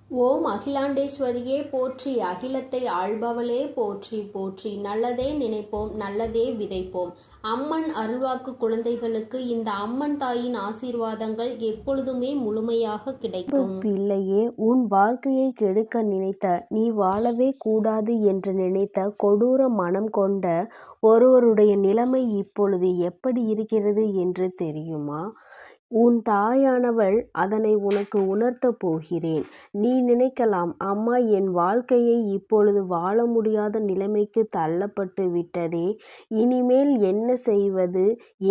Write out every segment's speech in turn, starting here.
ஓம் அகிலாண்டேஸ்வரியே போற்றி, அகிலத்தை ஆள்பவளே போற்றி போற்றி. நல்லதே நினைப்போம், நல்லதே விதைப்போம். அம்மன் அருள்வாக்கு குழந்தைகளுக்கு இந்த அம்மன் தாயின் ஆசீர்வாதங்கள் எப்பொழுதுமே முழுமையாக கிடைக்கும். பிள்ளையே, உன் வாழ்க்கையை கெடுக்க நினைத்த, நீ வாழவே கூடாது என்று நினைத்த கொடூர மனம் கொண்ட ஒருவருடைய நிலைமை இப்பொழுது எப்படி இருக்கிறது என்று தெரியுமா? உன் தாயானவள் அதனை உனக்கு உணர்த்தப் போகிறேன். நீ நினைக்கலாம், அம்மா, என் வாழ்க்கையை இப்பொழுது வாழ முடியாத நிலைமைக்கு தள்ளப்பட்டு விட்டதே, இனிமேல் என்ன செய்வது,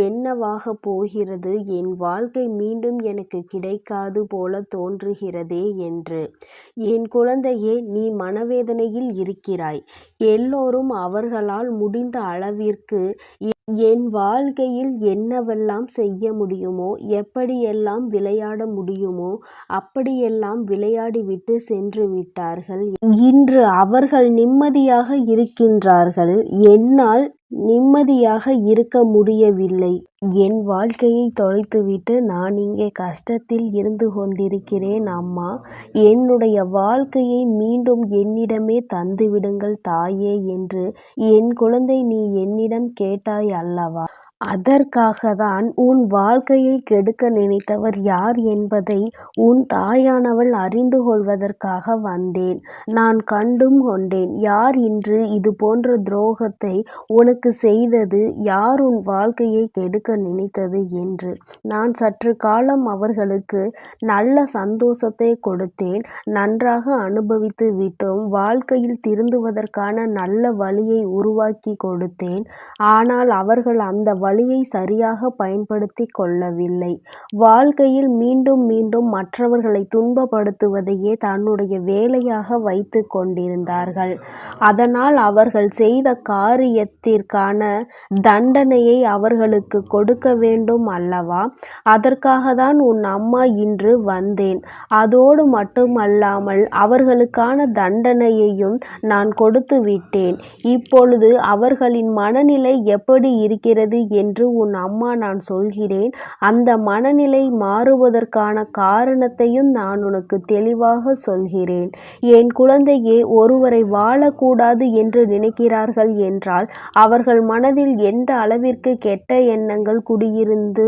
என்னவாக போகிறது, என் வாழ்க்கை மீண்டும் எனக்கு கிடைக்காது போல தோன்றுகிறதே என்று. என் குழந்தையே, நீ மனவேதனையில் இருக்கிறாய். எல்லோரும் அவர்களால் முடிந்த அளவிற்கு என் வாழ்க்கையில் என்னவெல்லாம் செய்ய முடியுமோ, எப்படியெல்லாம் விளையாட முடியுமோ அப்படியெல்லாம் விளையாடிவிட்டு சென்று விட்டார்கள். இன்று அவர்கள் நிம்மதியாக இருக்கின்றார்கள். என்னால் நிம்மதியாக இருக்க முடியவில்லை. என் வாழ்க்கையை தொலைத்துவிட்டு நான் இங்கே கஷ்டத்தில் இருந்து கொண்டிருக்கிறேன் அம்மா. என்னுடைய வாழ்க்கையை மீண்டும் என்னிடமே தந்துவிடுங்கள் தாயே என்று என் குழந்தை நீ என்னிடம் கேட்டாய் அல்லவா? அதற்காகத்தான் உன் வாழ்க்கையை கெடுக்க நினைத்தவர் யார் என்பதை உன் தாயானவள் அறிந்து கொள்வதற்காக வந்தேன். நான் கண்டும் கொண்டேன். யார் இன்று இது போன்ற துரோகத்தை உனக்கு செய்தது, யார் உன் வாழ்க்கையை கெடுக்க நினைத்தது என்று. நான் சற்று காலம் அவர்களுக்கு நல்ல சந்தோஷத்தை கொடுத்தேன். நன்றாக அனுபவித்து விட்டோம். வாழ்க்கையில் திருந்துவதற்கான நல்ல வழியை உருவாக்கி கொடுத்தேன். ஆனால் அவர்கள் அந்த வழியை சரியாக பயன்படுத்தி கொள்ளவில்லை. வாழ்க்கையில் மீண்டும் மீண்டும் மற்றவர்களை துன்பப்படுத்துவதையே தன்னுடைய வேலையாக வைத்து கொண்டிருந்தார்கள். அதனால் அவர்கள் செய்த காரியத்திற்கான தண்டனையை அவர்களுக்கு கொடுக்க வேண்டும் அல்லவா? அதற்காக தான் உன் அம்மா இன்று வந்தேன். அதோடு மட்டுமல்லாமல் அவர்களுக்கான தண்டனையையும் நான் கொடுத்து விட்டேன். இப்பொழுது அவர்களின் மனநிலை எப்படி இருக்கிறது என்று உன் அம்மா நான் சொல்கிறேன். அந்த மனநிலை மாறுவதற்கான காரணத்தையும் நான் உனக்கு தெளிவாக சொல்கிறேன். என் குழந்தையே, ஒருவரை வாழக்கூடாது என்று நினைக்கிறார்கள் என்றால் அவர்கள் மனதில் எந்த அளவிற்கு கெட்ட எண்ணங்கள் குடியிருந்து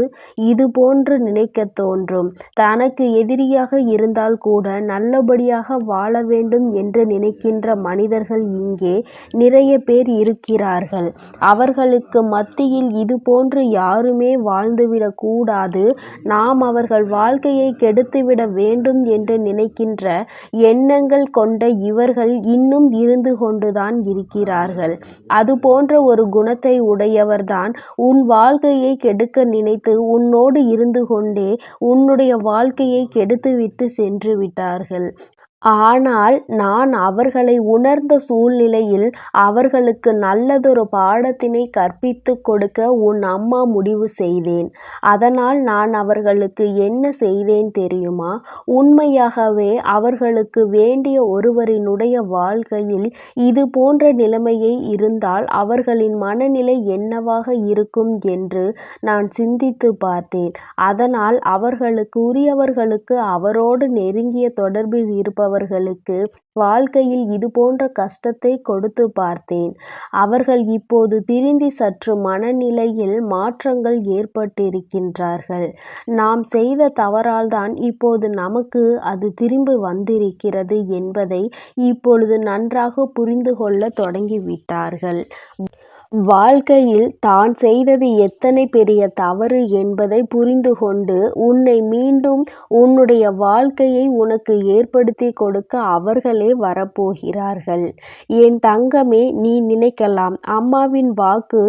இது போன்று நினைக்க தோன்றும். தனக்கு எதிரியாக இருந்தால் கூட நல்லபடியாக வாழ வேண்டும் என்று நினைக்கின்ற மனிதர்கள் இங்கே நிறைய பேர் இருக்கிறார்கள். அவர்களுக்கு மத்தியில் இது போன்று யாருமே வாழ்ந்துவிடக் கூடாது, நாம் அவர்கள் வாழ்க்கையை கெடுத்துவிட வேண்டும் என்று நினைக்கின்ற எண்ணங்கள் கொண்ட இவர்கள் இன்னும் இருந்து கொண்டுதான் இருக்கிறார்கள். அது போன்ற ஒரு குணத்தை உடையவர்தான் உன் வாழ்க்கையை கெடுக்க நினைத்து உன்னோடு இருந்து கொண்டே உன்னுடைய வாழ்க்கையை கெடுத்துவிட்டு சென்று விட்டார்கள். ஆனால் நான் அவர்களை உணர்ந்த சூழ்நிலையில் அவர்களுக்கு நல்லதொரு பாடத்தினை கற்பித்து கொடுக்க உன் அம்மா முடிவு செய்தேன். அதனால் நான் அவர்களுக்கு என்ன செய்தேன் தெரியுமா? உண்மையாகவே அவர்களுக்கு வேண்டிய ஒருவரினுடைய வாழ்க்கையில் இது போன்ற நிலைமையை இருந்தால் அவர்களின் மனநிலை என்னவாக இருக்கும் என்று நான் சிந்தித்து பார்த்தேன். அதனால் அவர்களுக்கு உரியவர்களுக்கு, அவரோடு நெருங்கிய தொடர்பில் இருப்பவர்களுக்கு வாழ்க்கையில் இது போன்ற கஷ்டத்தை கொடுத்து பார்த்தேன். அவர்கள் இப்போது திருந்தி சற்று மனநிலையில் மாற்றங்கள் ஏற்பட்டிருக்கின்றார்கள். நாம் செய்த தவறால் தான் இப்போது நமக்கு அது திரும்பி வந்திருக்கிறது என்பதை இப்பொழுது நன்றாக புரிந்து கொள்ள தொடங்கிவிட்டார்கள். வாழ்க்கையில் தான் செய்தது எத்தனை பெரிய தவறு என்பதை புரிந்து கொண்டு உன்னை மீண்டும் உன்னுடைய வாழ்க்கையை உனக்கு ஏற்படுத்தி கொடுக்க அவர்களே வரப்போகிறார்கள். என் தங்கமே, நீ நினைக்கலாம், அம்மாவின் வாக்கு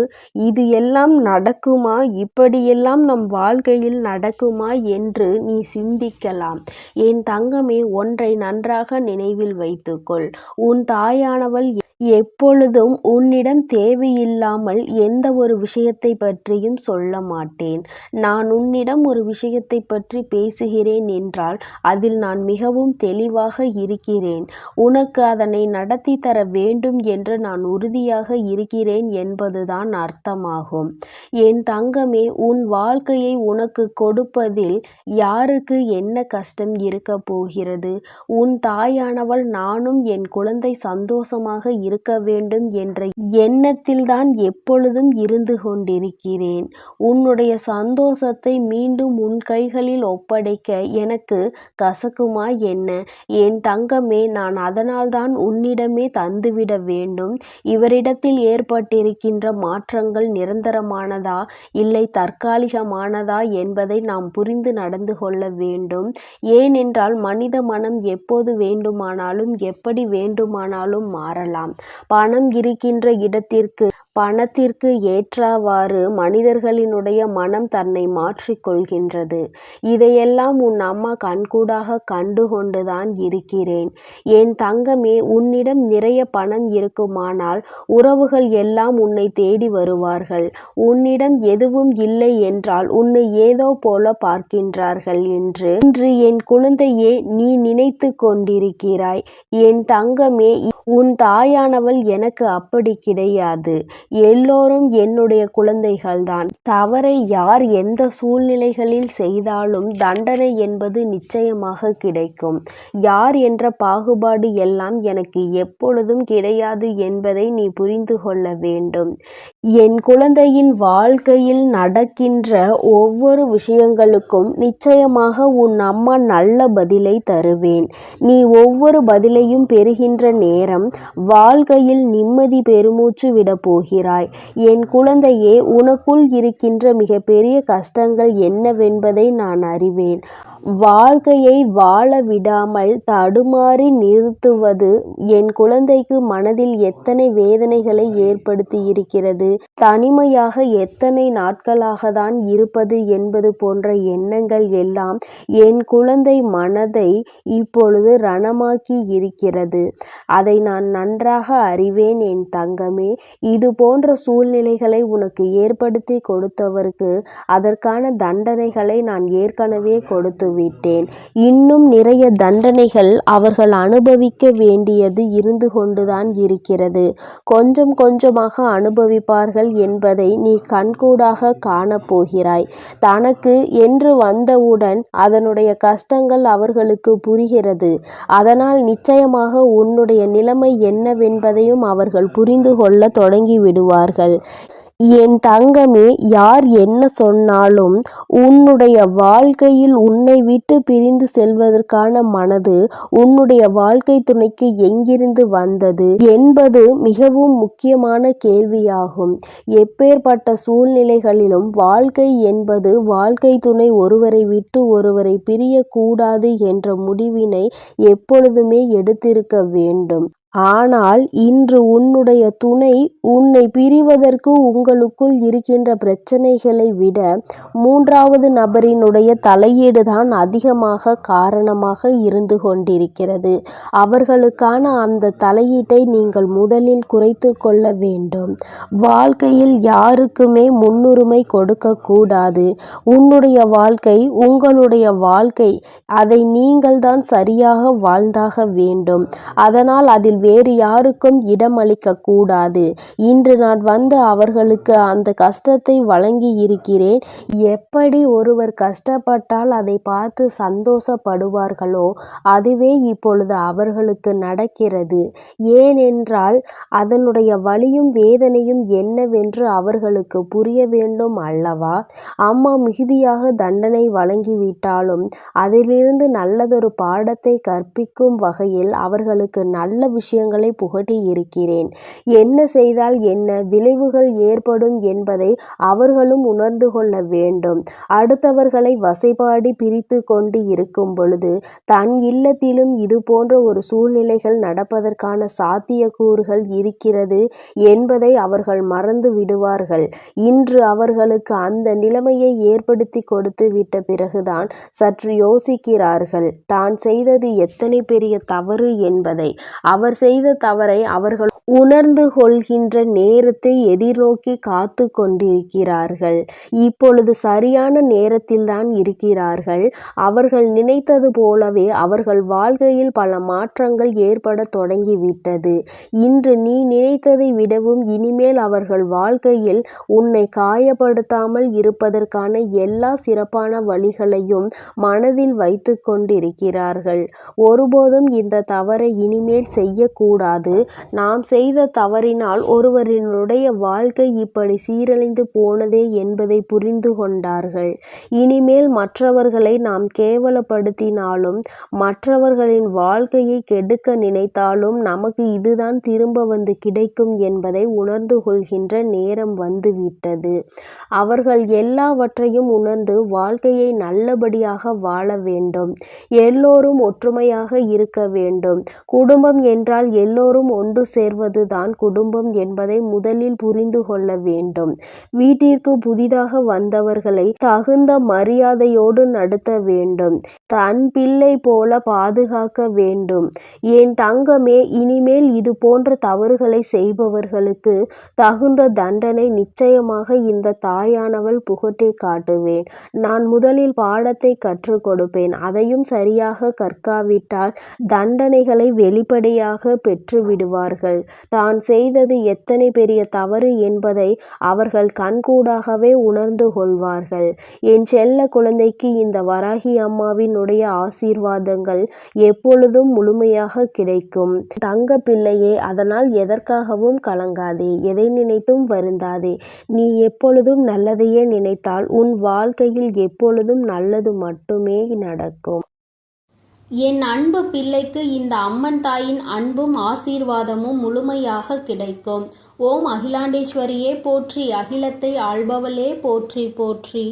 இது எல்லாம் நடக்குமா, இப்படியெல்லாம் நம் வாழ்க்கையில் நடக்குமா என்று நீ சிந்திக்கலாம். என் தங்கமே, ஒன்றை நன்றாக நினைவில் வைத்துக்கொள். உன் தாயானவள் எப்பொழுதும் உன்னிடம் தேவையில்லாத தேவையில்லாமல் எந்த ஒரு விஷயத்தை பற்றியும் சொல்ல மாட்டேன். நான் உன்னிடம் ஒரு விஷயத்தை பற்றி பேசுகிறேன் என்றால் அதில் நான் மிகவும் தெளிவாக இருக்கிறேன். உனக்கு அதனை நடத்தி தர வேண்டும் என்று நான் உறுதியாக இருக்கிறேன் என்பதுதான் அர்த்தமாகும். என் தங்கமே, உன் வாழ்க்கையை உனக்கு கொடுப்பதில் யாருக்கு என்ன கஷ்டம் இருக்க போகிறது? உன் தாயானவள் நானும் என் குழந்தை சந்தோஷமாக இருக்க வேண்டும் என்ற எண்ணத்தில்தான் எப்பொழுதும் இருந்து கொண்டிருக்கிறேன். உன்னுடைய சந்தோஷத்தை மீண்டும் உன் கைகளில் ஒப்படைக்க எனக்கு கசக்குமா என்ன? என் தங்கமே, நான் அதனால்தான் உன்னிடமே தந்துவிட வேண்டும். இவரிடத்தில் ஏற்பட்டிருக்கின்ற மாற்றங்கள் நிரந்தரமானதா இல்லை தற்காலிகமானதா என்பதை நாம் புரிந்து நடந்து கொள்ள வேண்டும். ஏனென்றால் மனித மனம் எப்போது வேண்டுமானாலும் எப்படி வேண்டுமானாலும் மாறலாம். பணம் இருக்கின்ற இடத்திற்கு பணத்திற்கு ஏற்றவாறு மனிதர்களினுடைய மனம் தன்னை மாற்றிக்கொள்கின்றது. இதையெல்லாம் உன் அம்மா கண்கூடாக கண்டு கொண்டுதான் இருக்கிறேன். என் தங்கமே, உன்னிடம் நிறைய பணம் இருக்குமானால் உறவுகள் எல்லாம் உன்னை தேடி வருவார்கள். உன்னிடம் எதுவும் இல்லை என்றால் உன்னை ஏதோ போல பார்க்கின்றார்கள் என்று இன்று என் குழந்தையே நீ நினைத்து கொண்டிருக்கிறாய். என் தங்கமே, உன் தாயானவள் எனக்கு அப்படி கிடையாது. எல்லோரும் என்னுடைய குழந்தைகள்தான். தவறை யார் எந்த சூழ்நிலைகளில் செய்தாலும் தண்டனை என்பது நிச்சயமாக கிடைக்கும். யார் என்ற பாகுபாடு எல்லாம் எனக்கு எப்பொழுதும் கிடையாது என்பதை நீ புரிந்து கொள்ள வேண்டும். என் குழந்தையின் வாழ்க்கையில் நடக்கின்ற ஒவ்வொரு விஷயங்களுக்கும் நிச்சயமாக உன் அம்மா நல்ல பதிலை தருவேன். நீ ஒவ்வொரு பதிலையும் பெறுகின்ற நேரம் வாழ்க்கையில் நிம்மதி பெருமூச்சு விட போகிறாய். என் குழந்தையே, உனக்குள் இருக்கின்ற மிகப்பெரிய கஷ்டங்கள் என்னவென்பதை நான் அறிவேன். வாழ்க்கையை வாழ விடாமல் தடுமாறி நிறுத்துவது என் குழந்தைக்கு மனதில் எத்தனை வேதனைகளை ஏற்படுத்தி இருக்கிறது. தனிமையாக எத்தனை நாட்களாக தான் இருப்பது என்பது போன்ற எண்ணங்கள் எல்லாம் என் குழந்தை மனதை இப்பொழுது ரணமாக்கி இருக்கிறது. அதை நான் நன்றாக அறிவேன் என் தங்கமே. இது போன்ற சூழ்நிலைகளை உனக்கு ஏற்படுத்தி கொடுத்தவருக்கு அதற்கான தண்டனைகளை நான் ஏற்கனவே கொடுத்து விட்டேன். இன்னும் நிறைய தண்டனைகள் அவர்கள் அனுபவிக்க வேண்டியது இருந்து கொண்டுதான் இருக்கிறது. கொஞ்சம் கொஞ்சமாக அனுபவிப்பார்கள் என்பதை நீ கண்கூடாக காணப்போகிறாய். தனக்கு என்று வந்தவுடன் அதனுடைய கஷ்டங்கள் அவர்களுக்கு புரிகிறது. அதனால் நிச்சயமாக உன்னுடைய நிலைமை என்னவென்பதையும் அவர்கள் புரிந்து கொள்ள தொடங்கி விடுவார்கள். என் தங்கமே, யார் என்ன சொன்னாலும் உன்னுடைய வாழ்க்கையில் உன்னை விட்டு பிரிந்து செல்வதற்கான மனது உன்னுடைய வாழ்க்கை துணைக்கு எங்கிருந்து வந்தது என்பது மிகவும் முக்கியமான கேள்வியாகும். எப்பேற்பட்ட சூழ்நிலைகளிலும் வாழ்க்கை என்பது வாழ்க்கை துணை ஒருவரை விட்டு ஒருவரை பிரியக்கூடாது என்ற முடிவினை எப்பொழுதுமே எடுத்திருக்க வேண்டும். ஆனால் இன்று உன்னுடைய துணை உன்னை பிரிவதற்கு உங்களுக்குள் இருக்கின்ற பிரச்சனைகளை விட மூன்றாவது நபரினுடைய தலையீடுதான் அதிகமாக காரணமாக இருந்து கொண்டிருக்கிறது. அவர்களுக்கான அந்த தலையீட்டை நீங்கள் முதலில் குறைத்து கொள்ள வேண்டும். வாழ்க்கையில் யாருக்குமே முன்னுரிமை கொடுக்கக்கூடாது. உன்னுடைய வாழ்க்கை உங்களுடைய வாழ்க்கை. அதை நீங்கள்தான் சரியாக வாழ்ந்தாக வேண்டும். அதனால் அதில் வேறு யாருக்கும் இடம் அளிக்க கூடாது. இன்று நான் வந்து அவர்களுக்கு அந்த கஷ்டத்தை வழங்கி இருக்கிறேன். எப்படி ஒருவர் கஷ்டப்பட்டால் அதை பார்த்து சந்தோஷப்படுவார்களோ அதுவே இப்பொழுது அவர்களுக்கு நடக்கிறது. ஏனென்றால் அதனுடைய வலியும் வேதனையும் என்னவென்று அவர்களுக்கு புரிய வேண்டும் அல்லவா? அம்மா மிகுதியாக தண்டனை வழங்கிவிட்டாலும் அதிலிருந்து நல்லதொரு பாடத்தை கற்பிக்கும் வகையில் அவர்களுக்கு நல்ல விஷயங்களை புகட்டி இருக்கிறேன். என்ன செய்தால் என்ன விளைவுகள் ஏற்படும் என்பதை அவர்களும் உணர்ந்து கொள்ள வேண்டும். அடுத்தவர்களை வசைபாடி பிரித்து கொண்டு இருக்கும் பொழுது தன் இல்லத்திலும் இது போன்ற ஒரு சூழ்நிலைகள் நடப்பதற்கான சாத்தியக்கூறுகள் இருக்கிறது என்பதை அவர்கள் மறந்து விடுவார்கள். இன்று அவர்களுக்கு அந்த நிலைமையை ஏற்படுத்தி கொடுத்து விட்ட பிறகுதான் சற்று யோசிக்கிறார்கள் தான் செய்தது எத்தனை பெரிய தவறு என்பதை. அவர் செய்த தவறை அவர்கள் உணர்ந்து கொள்கின்ற நேரத்தை எதிர்நோக்கி காத்து கொண்டிருக்கிறார்கள். இப்பொழுது சரியான நேரத்தில்தான் இருக்கிறார்கள். அவர்கள் நினைத்தது போலவே அவர்கள் வாழ்க்கையில் பல மாற்றங்கள் ஏற்பட தொடங்கிவிட்டது. இன்று நீ நினைத்ததை விடவும் இனிமேல் அவர்கள் வாழ்க்கையில் உன்னை காயப்படுத்தாமல் இருப்பதற்கான எல்லா சிறப்பான வழிகளையும் மனதில் வைத்து கொண்டிருக்கிறார்கள். ஒருபோதும் இந்த தவறை இனிமேல் செய்யக்கூடாது. நாம் செய்த தவறினால் ஒருவரினுடைய வாழ்க்கை இப்படி சீரழிந்து போனதே என்பதை புரிந்து கொண்டார்கள். இனிமேல் மற்றவர்களை நாம் கேவலப்படுத்தினாலும் மற்றவர்களின் வாழ்க்கையை கெடுக்க நினைத்தாலும் நமக்கு இதுதான் திரும்ப வந்து கிடைக்கும் என்பதை உணர்ந்து கொள்கின்ற நேரம் வந்துவிட்டது. அவர்கள் எல்லாவற்றையும் உணர்ந்து வாழ்க்கையை நல்லபடியாக வாழ வேண்டும். எல்லோரும் ஒற்றுமையாக இருக்க வேண்டும். குடும்பம் என்றால் எல்லோரும் ஒன்று சேர்வதுதான் குடும்பம் என்பதை முதலில் புரிந்து கொள்ள வேண்டும். வீட்டிற்கு புதிதாக வந்தவர்களை தகுந்த மரியாதையோடு நடத்த வேண்டும். தன் பிள்ளை போல பாதுகாக்க வேண்டும். என் தங்கமே, இனிமேல் இது போன்ற தவறுகளை செய்பவர்களுக்கு தகுந்த தண்டனை நிச்சயமாக இந்த தாயானவள் புகட்டே காட்டுவேன். நான் முதலில் பாடத்தை கற்றுக் கொடுப்பேன். அதையும் சரியாக கற்காவிட்டால் தண்டனைகளை வெளிப்படையாக பெற்று விடுவார்கள். தான் செய்தது எத்தனை பெரிய தவறு என்பதை அவர்கள் கண்கூடாகவே உணர்ந்து கொள்வார்கள். என் செல்ல குழந்தைக்கு இந்த வராகி அம்மாவினுடைய ஆசீர்வாதங்கள் எப்பொழுதும் முழுமையாக கிடைக்கும். தங்க பிள்ளையே, அதனால் எதற்காகவும் கலங்காதே. எதை நினைத்தும் வருந்தாதே. நீ எப்பொழுதும் நல்லதையே நினைத்தால் உன் வாழ்க்கையில் எப்பொழுதும் நல்லது மட்டுமே நடக்கும். என் அன்பு பிள்ளைக்கு இந்த அம்மன் தாயின் அன்பும் ஆசீர்வாதமும் முழுமையாக கிடைக்கும். ஓம் அகிலாண்டேஸ்வரியே போற்றி, அகிலத்தை ஆள்பவளே போற்றி போற்றி.